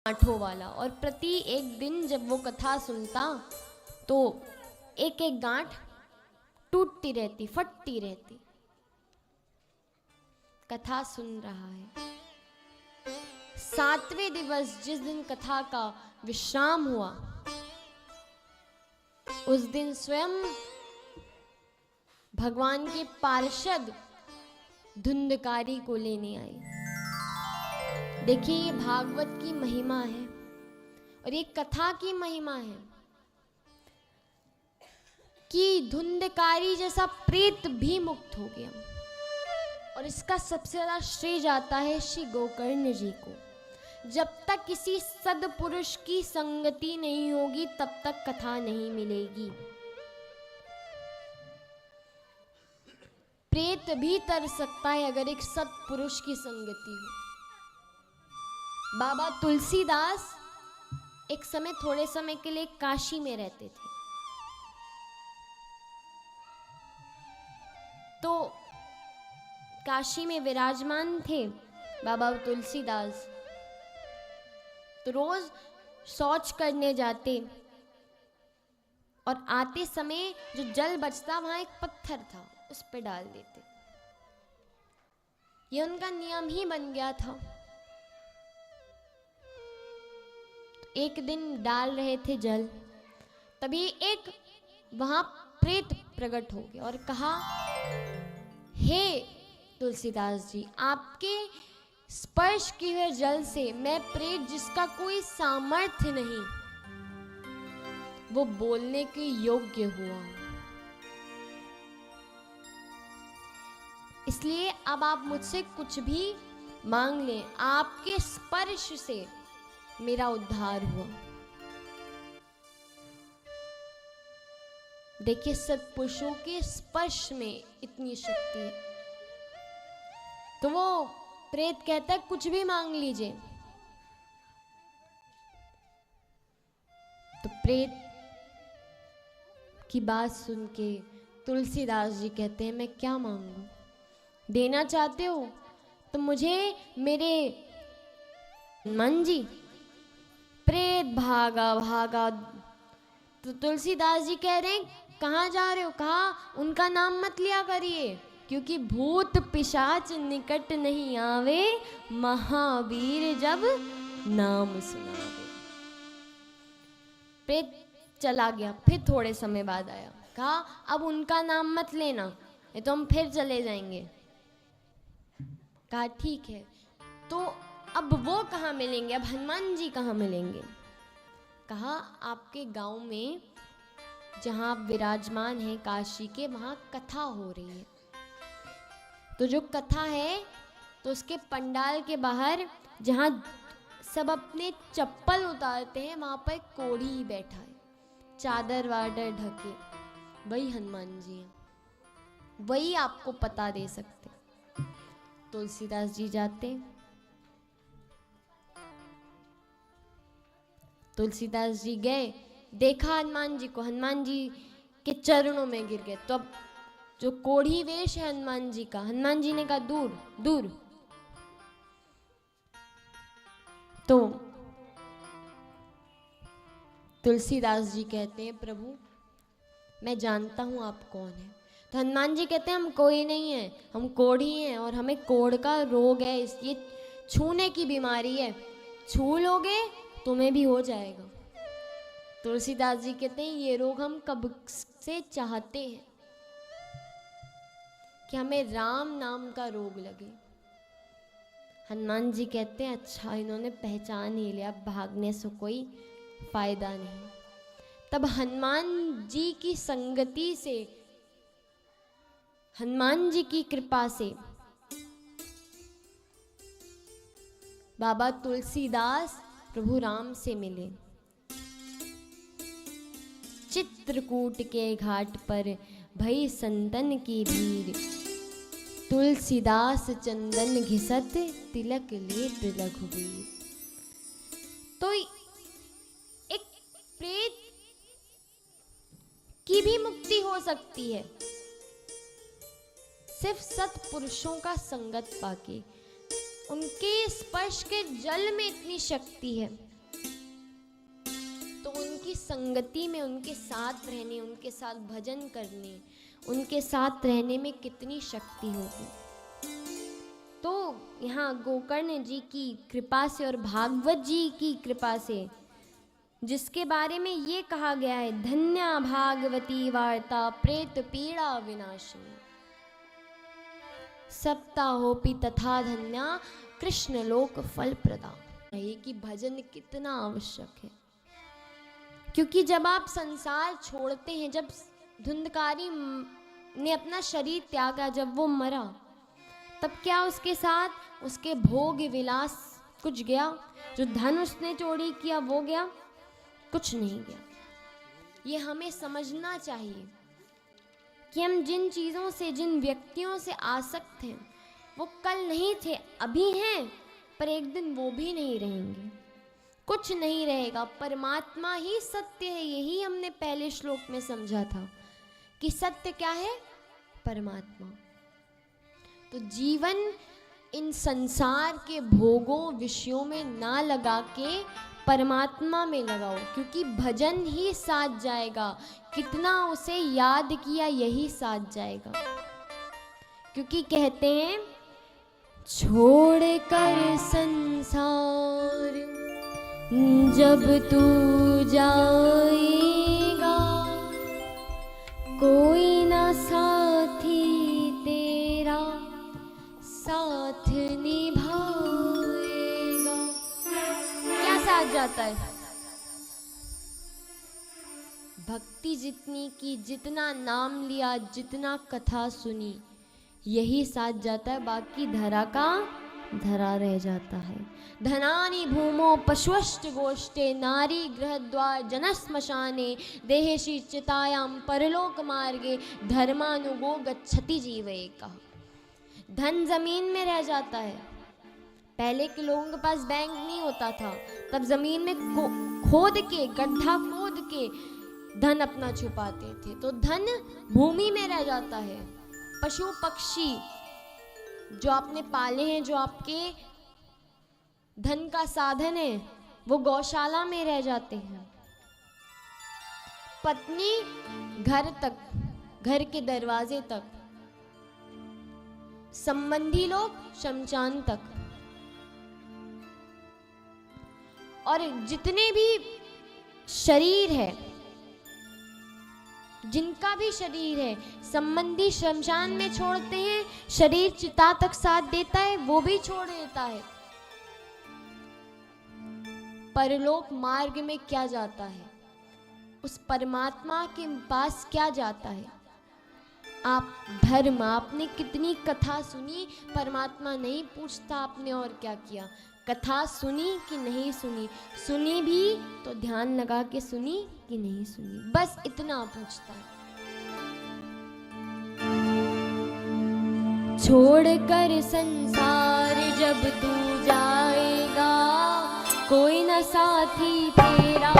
गांठों वाला, और प्रति एक दिन जब वो कथा सुनता तो एक एक गांठ टूटती रहती, फटती रहती। कथा सुन रहा है। 7वें दिवस जिस दिन कथा का विश्राम हुआ, उस दिन स्वयं भगवान के पार्षद धुंधकारी को लेने आए। देखिए, ये भागवत की महिमा है और ये कथा की महिमा है कि धुंधकारी जैसा प्रेत भी मुक्त हो गया। और इसका सबसे ज्यादा श्रेय जाता है श्री गोकर्ण जी को। जब तक किसी सद्पुरुष की संगति नहीं होगी तब तक कथा नहीं मिलेगी। प्रेत भी तर सकता है अगर एक सत्पुरुष की संगति हो। बाबा तुलसीदास एक समय, थोड़े समय के लिए काशी में रहते थे। तो काशी में विराजमान थे बाबा तुलसीदास। तो रोज शौच करने जाते और आते समय जो जल बचता वहां एक पत्थर था, उस पे डाल देते। ये उनका नियम ही बन गया था। एक दिन डाल रहे थे जल, तभी एक वहां प्रेत प्रकट हो गया और कहा, हे तुलसीदास जी, आपके स्पर्श किए हुए जल से मैं प्रेत जिसका कोई सामर्थ्य नहीं, वो बोलने के योग्य हुआ। इसलिए अब आप मुझसे कुछ भी मांग लें, आपके स्पर्श से मेरा उद्धार हुआ। देखिए, सत्पुरुषों के स्पर्श में इतनी शक्ति है। तो वो प्रेत कहता है, कुछ भी मांग लीजिए। तो प्रेत की बात सुन के तुलसीदास जी कहते हैं, मैं क्या मांगू? देना चाहते हो तो मुझे मेरे मन जी। प्रेत भागा भागा। तो तुलसीदास जी कह रहे हैं, कहाँ जा रहे हो? कहा, उनका नाम मत लिया करिए, क्योंकि भूत पिशाच निकट नहीं आवे, महावीर जब नाम सुनावे। प्रेत चला गया। फिर थोड़े समय बाद आया, कहा, अब उनका नाम मत लेना, ये तो हम फिर चले जाएंगे। कहा, ठीक है। तो अब वो कहाँ मिलेंगे? अब हनुमान जी कहाँ मिलेंगे? कहा, आपके गांव में जहाँ आप विराजमान हैं काशी के, वहाँ कथा हो रही है। तो जो कथा है, तो उसके पंडाल के बाहर जहाँ सब अपने चप्पल उतारते हैं, वहाँ पर कोढ़ी ही बैठा है, चादर वादर ढके। वही हनुमान जी हैं, वही आपको पता दे सकते। तुलसीदास जी जाते, तुलसीदास जी गए, देखा हनुमान जी को, हनुमान जी के चरणों में गिर गए। तो अब जो कोढ़ी वेश है हनुमान जी का, हनुमान जी ने कहा, दूर दूर। तो तुलसीदास जी कहते हैं, प्रभु मैं जानता हूं आप कौन है। तो हनुमान जी कहते हैं, हम कोई नहीं है, हम कोढ़ी हैं और हमें कोढ़ का रोग है, ये छूने की बीमारी है, छू लोगे तुम्हें भी हो जाएगा। तुलसीदास जी कहते हैं, ये रोग हम कब से चाहते हैं कि हमें राम नाम का रोग लगे। हनुमान जी कहते हैं, अच्छा इन्होंने पहचान ही लिया, भागने से कोई फायदा नहीं। तब हनुमान जी की संगति से, हनुमान जी की कृपा से बाबा तुलसीदास प्रभु राम से मिले। चित्रकूट के घाट पर भई संतन की भीड़, तुलसीदास चंदन घिसत तिलक लेत रघुवीर। तो एक प्रेत की भी मुक्ति हो सकती है सिर्फ सत्पुरुषों का संगत पाके। उनके स्पर्श के जल में इतनी शक्ति है संगति में, उनके साथ रहने, उनके साथ भजन करने, उनके साथ रहने में कितनी शक्ति होगी। तो यहाँ गोकर्ण जी की कृपा से और भागवत जी की कृपा से, जिसके बारे में ये कहा गया है, धन्या भागवती वार्ता प्रेत पीड़ा विनाशिनी, सप्ताहोपि तथा धन्या कृष्ण लोक फल प्रदा। ये कि भजन कितना आवश्यक है, क्योंकि जब आप संसार छोड़ते हैं, जब धुंधकारी ने अपना शरीर त्यागा, जब वो मरा, तब क्या उसके साथ उसके भोग विलास कुछ गया? जो धन उसने चोरी किया वो गया? कुछ नहीं गया। ये हमें समझना चाहिए कि हम जिन चीज़ों से, जिन व्यक्तियों से आसक्त हैं, वो कल नहीं थे, अभी हैं, पर एक दिन वो भी नहीं रहेंगे, कुछ नहीं रहेगा। परमात्मा ही सत्य है। यही हमने पहले श्लोक में समझा था कि सत्य क्या है? परमात्मा। तो जीवन इन संसार के भोगों विषयों में ना लगा के परमात्मा में लगाओ, क्योंकि भजन ही साथ जाएगा। कितना उसे याद किया यही साथ जाएगा। क्योंकि कहते हैं, छोड़ कर संसार जब तू जाएगा, कोई ना साथी तेरा साथ निभाएगा। क्या साथ जाता है? भक्ति जितनी की, जितना नाम लिया, जितना कथा सुनी, यही साथ जाता है। बाकी धरा का धरा रह जाता है। धनानि भूमो पशुष्ट गोष्ठे, नारी गृहद्वार जनश्मशाने, देहेशि चितायां परलोक मार्गे, धर्मानुगो गच्छति जीवैका। धन जमीन में रह जाता है। पहले के लोगों के पास बैंक नहीं होता था, तब जमीन में खोद के, गड्ढा खोद के धन अपना छुपाते थे। तो धन भूमि में रह जाता है। पशु पक्षी जो आपने पाले हैं, जो आपके धन का साधन है, वो गौशाला में रह जाते हैं। पत्नी घर तक, घर के दरवाजे तक, संबंधी लोग शमशान तक। और जितने भी शरीर है, जिनका भी शरीर है, संबंधी शमशान में छोड़ते हैं, शरीर चिता तक साथ देता है, वो भी छोड़ देता है। परलोक मार्ग में क्या जाता है? उस परमात्मा के पास क्या जाता है? आप धर्म, आपने कितनी कथा सुनी, परमात्मा नहीं पूछता आपने और क्या किया। कथा सुनी कि नहीं सुनी, सुनी भी तो ध्यान लगा के सुनी कि नहीं सुनी, बस इतना पूछता है। छोड़ कर संसार जब तू जाएगा, कोई न साथी तेरा